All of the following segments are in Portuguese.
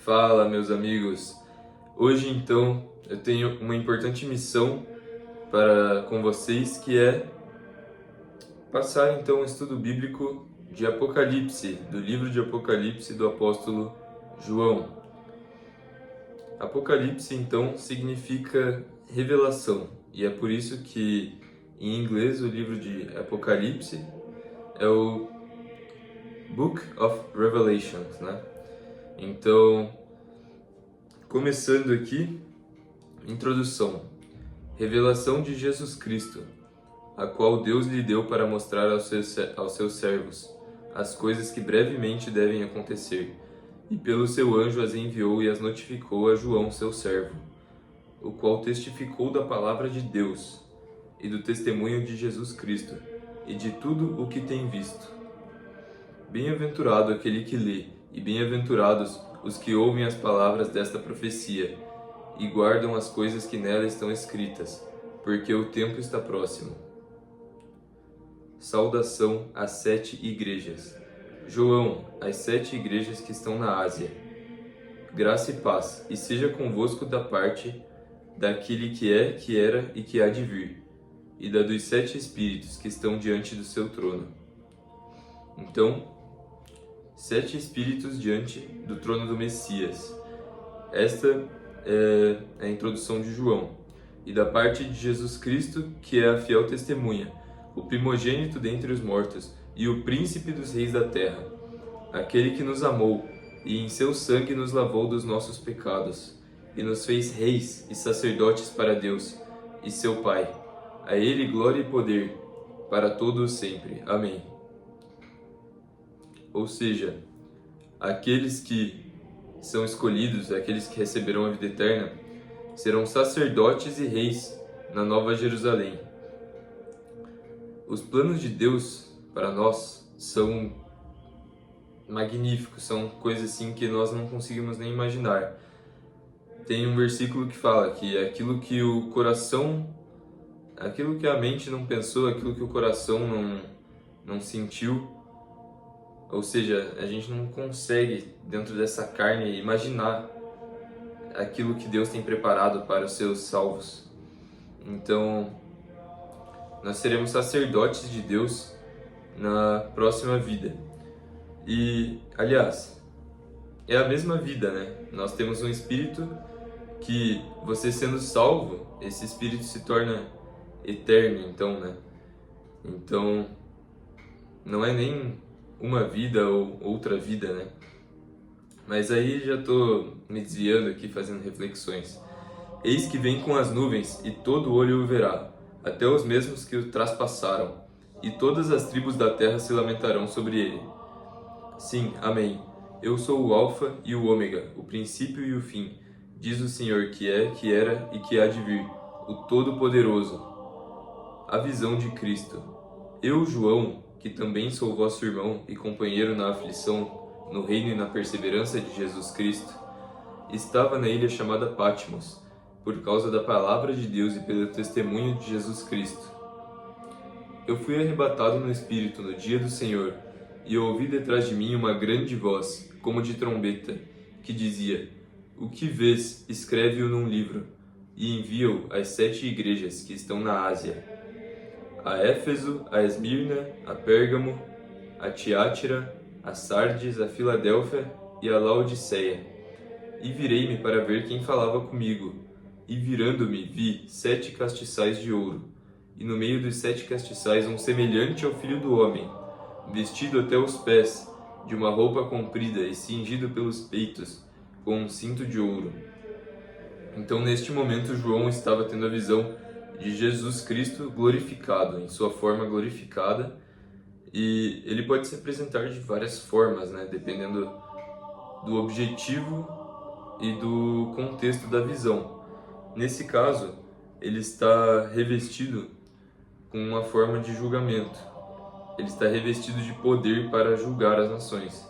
Fala, meus amigos! Hoje, então, eu tenho uma importante missão com vocês, que é passar, então, o estudo bíblico de Apocalipse, do livro de Apocalipse do apóstolo João. Apocalipse, então, significa revelação, e é por isso que, em inglês, o livro de Apocalipse é o Book of Revelations, né? Então, começando aqui, introdução. Revelação de Jesus Cristo, a qual Deus lhe deu para mostrar aos seus servos as coisas que brevemente devem acontecer, e pelo seu anjo as enviou e as notificou a João, seu servo, o qual testificou da palavra de Deus e do testemunho de Jesus Cristo e de tudo o que tem visto. Bem-aventurado aquele que lê, e bem-aventurados os que ouvem as palavras desta profecia e guardam as coisas que nela estão escritas, porque o tempo está próximo. Saudação às 7 igrejas. João, às 7 igrejas que estão na Ásia. Graça e paz, e seja convosco da parte daquele que é, que era e que há de vir, e da dos 7 espíritos que estão diante do seu trono. Então, 7 espíritos diante do trono do Messias. Esta é a introdução de João. E da parte de Jesus Cristo, que é a fiel testemunha, o primogênito dentre os mortos e o príncipe dos reis da terra, aquele que nos amou e em seu sangue nos lavou dos nossos pecados e nos fez reis e sacerdotes para Deus e seu Pai. A ele glória e poder para todos sempre. Amém. Ou seja, aqueles que são escolhidos, aqueles que receberão a vida eterna, serão sacerdotes e reis na Nova Jerusalém. Os planos de Deus para nós são magníficos, são coisas assim que nós não conseguimos nem imaginar. Tem um versículo que fala que aquilo que o coração, aquilo que a mente não pensou, aquilo que o coração não sentiu, ou seja, a gente não consegue, dentro dessa carne, imaginar aquilo que Deus tem preparado para os seus salvos. Então, nós seremos sacerdotes de Deus na próxima vida. E, aliás, é a mesma vida, né? Nós temos um espírito que, você sendo salvo, esse espírito se torna eterno, então, né? Então, não é nem uma vida ou outra vida, né? Mas aí já estou me desviando aqui, fazendo reflexões. Eis que vem com as nuvens, e todo olho o verá, até os mesmos que o traspassaram, e todas as tribos da terra se lamentarão sobre ele. Sim, amém. Eu sou o Alfa e o Ômega, o princípio e o fim, diz o Senhor que é, que era e que há de vir, o Todo-Poderoso. A visão de Cristo. Eu, João, que também sou vosso irmão e companheiro na aflição, no reino e na perseverança de Jesus Cristo, estava na ilha chamada Patmos, por causa da palavra de Deus e pelo testemunho de Jesus Cristo. Eu fui arrebatado no Espírito no dia do Senhor, e ouvi detrás de mim uma grande voz, como de trombeta, que dizia: O que vês, escreve-o num livro, e envia-o às 7 igrejas que estão na Ásia: a Éfeso, a Esmirna, a Pérgamo, a Tiátira, a Sardes, a Filadélfia e a Laodiceia. E virei-me para ver quem falava comigo, e virando-me vi 7 castiçais de ouro, e no meio dos 7 castiçais um semelhante ao Filho do Homem, vestido até os pés, de uma roupa comprida e cingido pelos peitos, com um cinto de ouro. Então neste momento João estava tendo a visão de Jesus Cristo glorificado, em sua forma glorificada, e ele pode se apresentar de várias formas, né, dependendo do objetivo e do contexto da visão. Nesse caso, ele está revestido com uma forma de julgamento. Ele está revestido de poder para julgar as nações,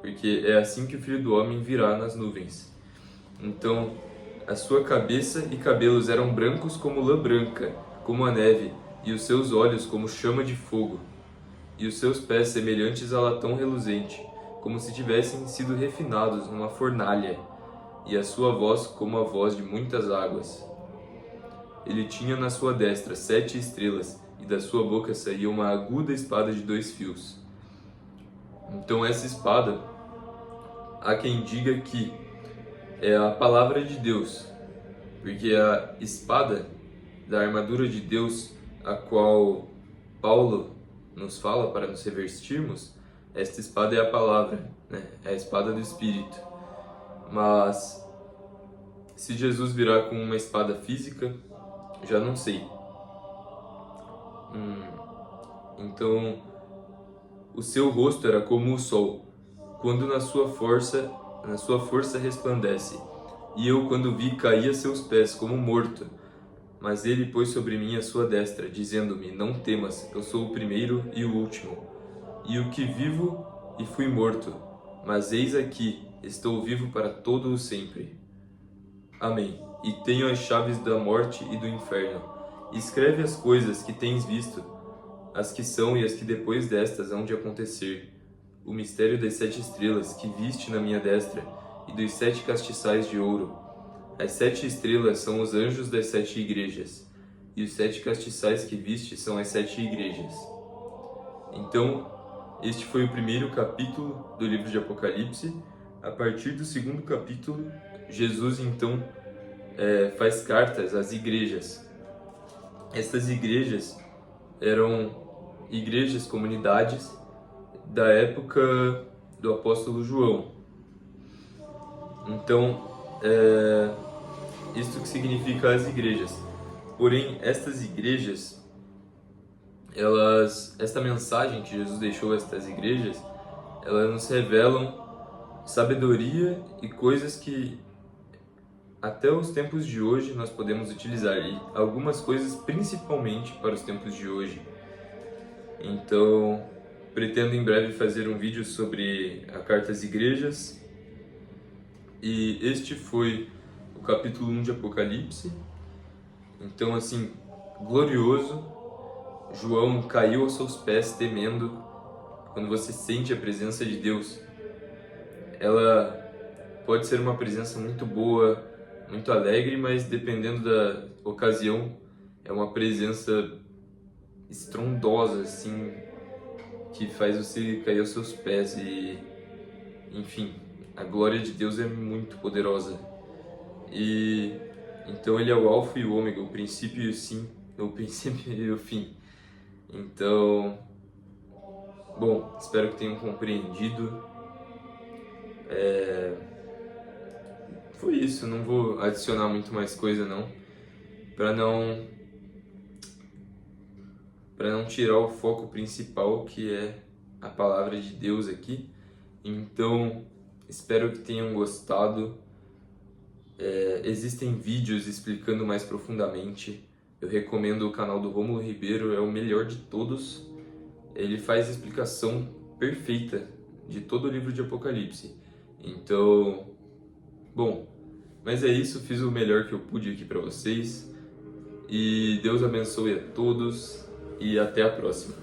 porque é assim que o Filho do Homem virá nas nuvens. Então, a sua cabeça e cabelos eram brancos como lã branca, como a neve, e os seus olhos como chama de fogo, e os seus pés semelhantes a latão reluzente, como se tivessem sido refinados numa fornalha, e a sua voz como a voz de muitas águas. Ele tinha na sua destra 7 estrelas, e da sua boca saía uma aguda espada de 2 fios. Então essa espada, há quem diga que é a palavra de Deus, porque a espada da armadura de Deus, a qual Paulo nos fala para nos revestirmos, esta espada é a palavra, né? É a espada do Espírito. Mas se Jesus virá com uma espada física, já não sei. Então, o seu rosto era como o sol, quando na sua força resplandece. E eu, quando vi, caí a seus pés como morto. Mas ele pôs sobre mim a sua destra, dizendo-me: não temas, eu sou o primeiro e o último, e o que vivo e fui morto. Mas eis aqui, estou vivo para todo o sempre. Amém. E tenho as chaves da morte e do inferno. Escreve as coisas que tens visto, as que são e as que depois destas hão de acontecer. O mistério das 7 estrelas que viste na minha destra e dos 7 castiçais de ouro. As 7 estrelas são os anjos das 7 igrejas, e os 7 castiçais que viste são as 7 igrejas. Então, este foi o primeiro capítulo do livro de Apocalipse. A partir do segundo capítulo, Jesus então faz cartas às igrejas. Essas igrejas eram igrejas, comunidades da época do apóstolo João. Então, isto que significa as igrejas. Porém, estas igrejas, esta mensagem que Jesus deixou a estas igrejas, elas nos revelam sabedoria e coisas que até os tempos de hoje nós podemos utilizar, e algumas coisas principalmente para os tempos de hoje. Então, pretendo em breve fazer um vídeo sobre a carta às igrejas, e este foi o capítulo 1 de Apocalipse. Então, assim, glorioso. João caiu aos seus pés temendo. Quando você sente a presença de Deus, ela pode ser uma presença muito boa, muito alegre, mas dependendo da ocasião, é uma presença estrondosa, assim, que faz você cair aos seus pés. E, enfim, a glória de Deus é muito poderosa. E então ele é o alfa e o ômega, o princípio e o princípio e o fim. Então, bom, espero que tenham compreendido. Foi isso, não vou adicionar muito mais coisa não, para não tirar o foco principal, que é a palavra de Deus aqui. Então, espero que tenham gostado. Existem vídeos explicando mais profundamente. Eu recomendo o canal do Rômulo Ribeiro, é o melhor de todos. Ele faz explicação perfeita de todo o livro de Apocalipse. Então, bom, mas é isso, fiz o melhor que eu pude aqui para vocês. E Deus abençoe a todos e até a próxima.